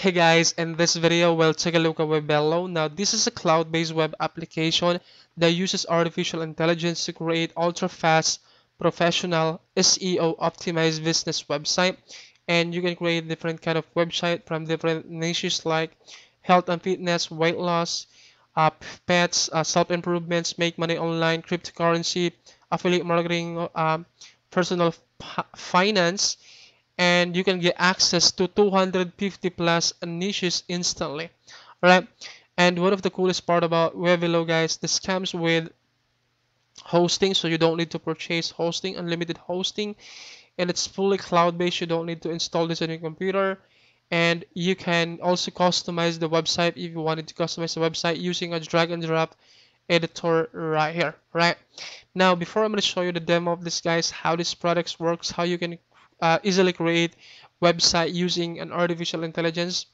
Hey guys, in this video we'll take a look at Webelo. Now this is a cloud-based web application that uses artificial intelligence to create ultra-fast, professional, SEO optimized business website. And you can create different kind of website from different niches like health and fitness, weight loss, pets, self-improvements, make money online, cryptocurrency, affiliate marketing, personal finance, and you can get access to 250 plus niches instantly. Alright, and one of the coolest part about Webelo, guys, this comes with hosting, so you don't need to purchase hosting, unlimited hosting, and it's fully cloud-based. You don't need to install this on your computer, and you can also customize the website if you wanted to customize the website using a drag and drop editor right here. Right now, before I'm going to show you the demo of this, guys, how this product works, how you can easily create website using an artificial intelligence,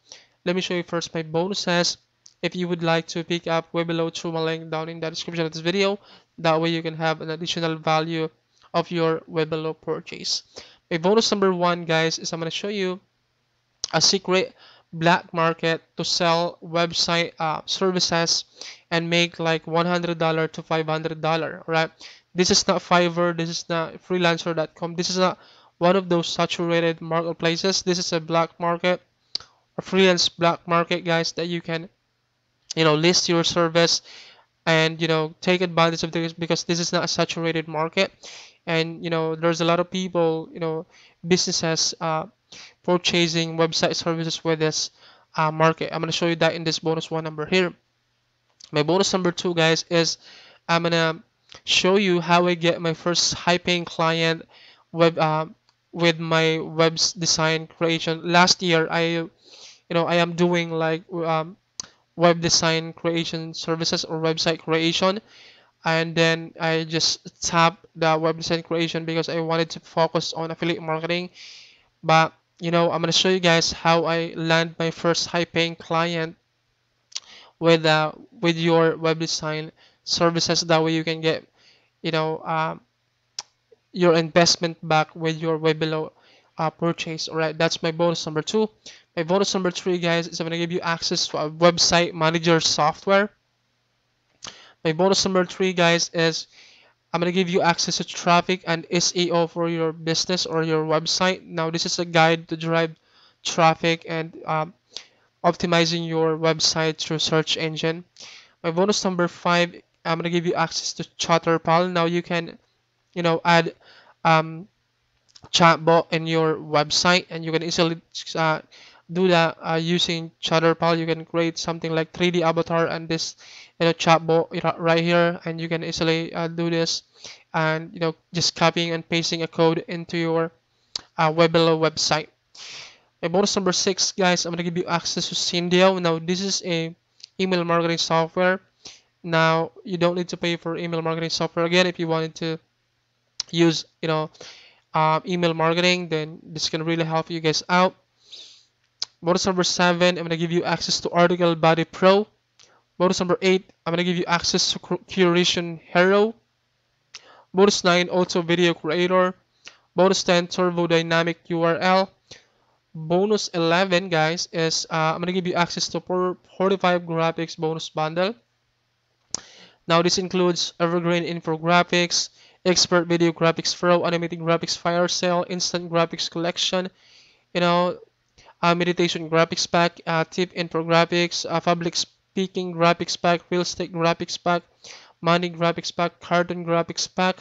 let me show you first my bonuses. If you would like to pick up Webelo through my link down in the description of this video, that way you can have an additional value of your Webelo purchase. My bonus number one, guys, is I'm going to show you a secret black market to sell website services and make like $100 to $500. Right? This is not Fiverr. This is not freelancer.com. This is not one of those saturated marketplaces. This is a black market, a freelance black market, guys, that you can list your service and take advantage of this, because this is not a saturated market. And there's a lot of people, businesses purchasing website services with this market. I'm going to show you that in this bonus one number here. My bonus number two, guys, is I'm going to show you how I get my first high paying client web with my web design creation. Last year I am doing like web design creation services or website creation, and then I just tap the web design creation because I wanted to focus on affiliate marketing. But I'm gonna show you guys how I land my first high paying client with your web design services. That way you can get you know um, your investment back with your Webelo purchase. All right, that's my bonus number two. My bonus number three, guys, is I'm gonna give you access to a website manager software. My bonus number three, guys, is I'm gonna give you access to traffic and SEO for your business or your website. Now, this is a guide to drive traffic and optimizing your website through search engine. My bonus number five, I'm gonna give you access to Chatterpal. Now you can, add um, chatbot in your website, and you can easily do that using Chatterpal. You can create something like 3D avatar and this chatbot right here, and you can easily do this, and just copying and pasting a code into your Webelo website. My bonus number six, guys, I'm gonna give you access to Syndio. Now this is a email marketing software. Now you don't need to pay for email marketing software. Again, if you wanted to use email marketing, then this can really help you guys out. Bonus number seven, I'm gonna give you access to Article Body Pro. Bonus number eight, I'm gonna give you access to Curation Hero. Bonus nine, Auto Video Creator. Bonus 10, Turbo Dynamic URL. Bonus 11, guys, is I'm gonna give you access to 45 graphics bonus bundle. Now this includes evergreen infographics, expert video graphics pro, animated graphics fire sale, instant graphics collection, meditation graphics pack, tip infographics, public speaking graphics pack, real estate graphics pack, money graphics pack, cartoon graphics pack,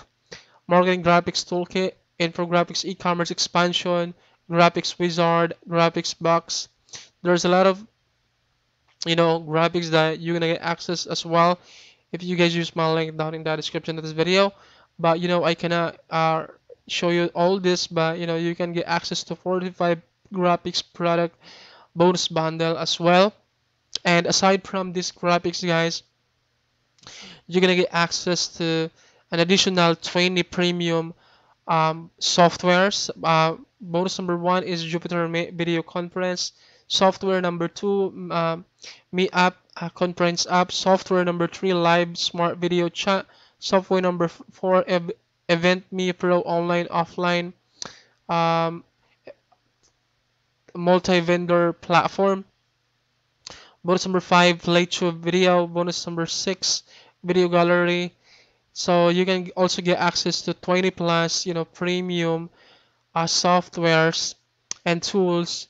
marketing graphics toolkit, infographics e-commerce expansion, graphics wizard, graphics box. There's a lot of graphics that you're gonna get access as well if you guys use my link down in the description of this video. But I cannot show you all this, but you can get access to 45 graphics product bonus bundle as well. And aside from these graphics, guys, you're gonna get access to an additional 20 premium softwares. Bonus number one is Jupyter Video Conference. Software number two, Meet App Conference App. Software number three, Live Smart Video Chat. Software number four, Event Me Pro Online Offline multi-vendor platform. Bonus number 5, play to video. Bonus number 6, video gallery. So you can also get access to 20 plus, premium softwares and tools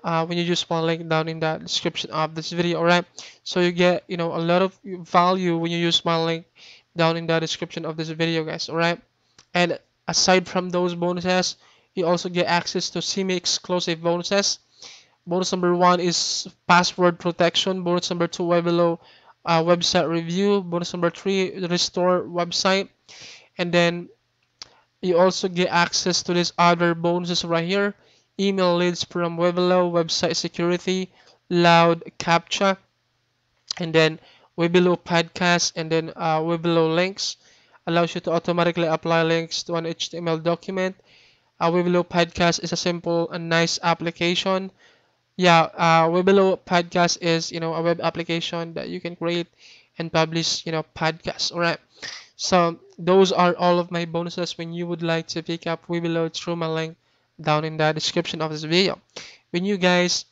when you use one link down in the description of this video. Alright, so you get a lot of value when you use my link down in the description of this video, guys. Alright, and aside from those bonuses, you also get access to semi-exclusive bonuses. Bonus number 1 is password protection. Bonus number 2, Webelo website review. Bonus number 3, restore website. And then you also get access to these other bonuses right here. Email leads from Webelo, website security, loud captcha, and then Webelo podcast, and then Webelo links allows you to automatically apply links to an HTML document. Webelo podcast is a simple and nice application. Yeah, Webelo podcast is a web application that you can create and publish podcasts. All right. So those are all of my bonuses when you would like to pick up Webelo through my link down in the description of this video. When you guys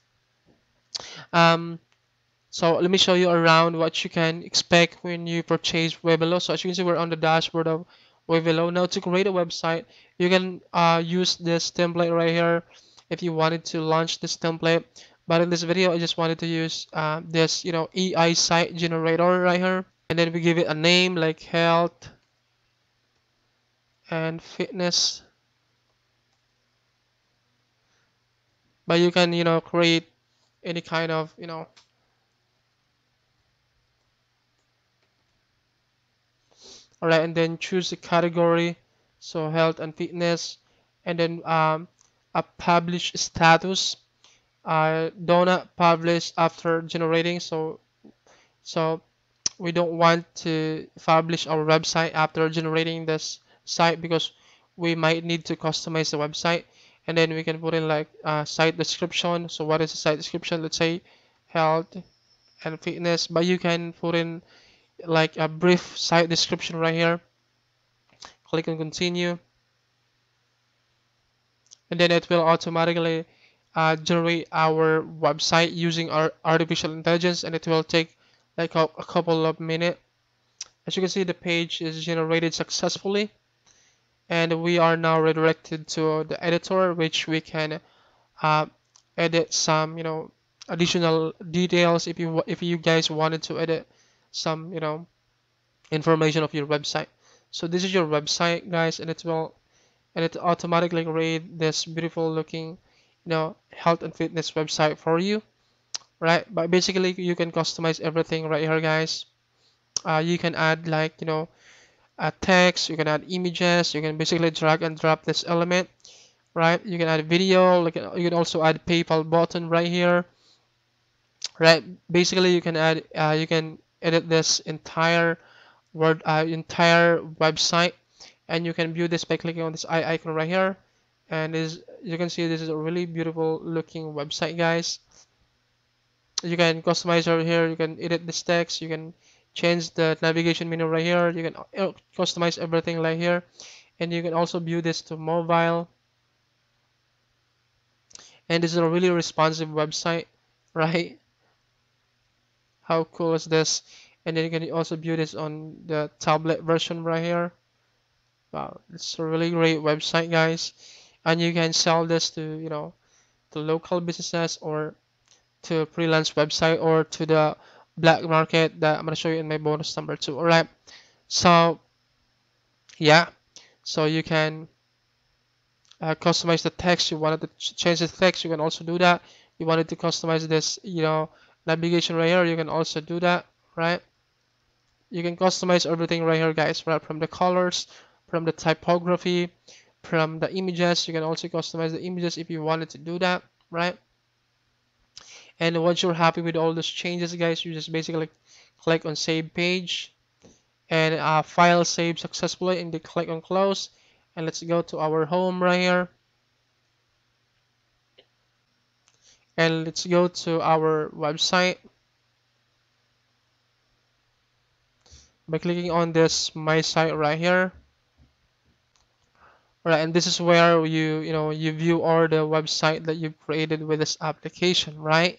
um so let me show you around what you can expect when you purchase Webelo. So as you can see, we're on the dashboard of Webelo. Now to create a website, you can use this template right here if you wanted to launch this template. But in this video, I just wanted to use this, EI site generator right here. And then we give it a name like health and fitness. But you can, create any kind of, all right, and then choose the category, so health and fitness, and then a publish status. Do not publish after generating, so we don't want to publish our website after generating this site because we might need to customize the website. And then we can put in like site description. So what is the site description? Let's say health and fitness, but you can put in like a brief site description right here. Click on continue, and then it will automatically generate our website using our artificial intelligence, and it will take like a couple of minutes. As you can see, the page is generated successfully, and we are now redirected to the editor, which we can uh, edit some additional details if you guys wanted to edit some information of your website. So this is your website, guys, and it automatically create this beautiful looking health and fitness website for you, right? But basically you can customize everything right here, guys. You can add like a text, you can add images, you can basically drag and drop this element, right? You can add video, like you can also add PayPal button right here, right? Basically you can add you can edit this entire website, and you can view this by clicking on this eye icon right here. And you can see this is a really beautiful looking website, guys. You can customize over here, you can edit this text, you can change the navigation menu right here, you can customize everything right here, and you can also view this to mobile. And this is a really responsive website, right? How cool is this? And then you can also view this on the tablet version right here. Wow, it's a really great website, guys. And you can sell this to to local businesses, or to freelance website, or to the black market that I'm gonna show you in my bonus number 2. All right, so yeah, so you can customize the text. You wanted to change the text, you can also do that. You wanted to customize this navigation right here, you can also do that, right? You can customize everything right here, guys, right? From the colors, from the typography, from the images. You can also customize the images if you wanted to do that, right? And once you're happy with all those changes, guys, you just basically click on save page, and file saved successfully, and then click on close. And let's go to our home right here, and let's go to our website by clicking on this my site right here. Right, and this is where you view all the website that you've created with this application, right?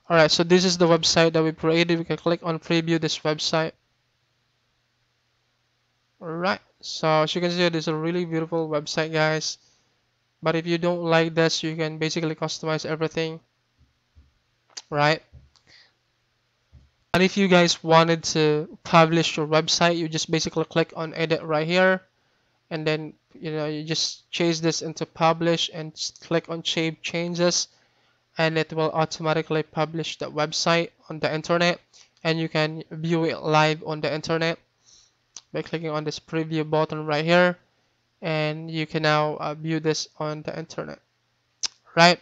Alright, so this is the website that we created. We can click on preview this website. Alright, so as you can see, this is a really beautiful website, guys. But if you don't like this, you can basically customize everything, right? And if you guys wanted to publish your website, you just basically click on edit right here, and then you just change this into publish and just click on save changes, and it will automatically publish the website on the internet, and you can view it live on the internet by clicking on this preview button right here, and you can now view this on the internet, right?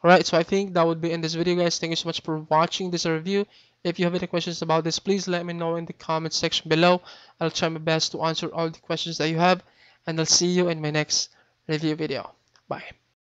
Alright, so I think that would be in this video, guys. Thank you so much for watching this review. If you have any questions about this, please let me know in the comment section below. I'll try my best to answer all the questions that you have, and I'll see you in my next review video. Bye.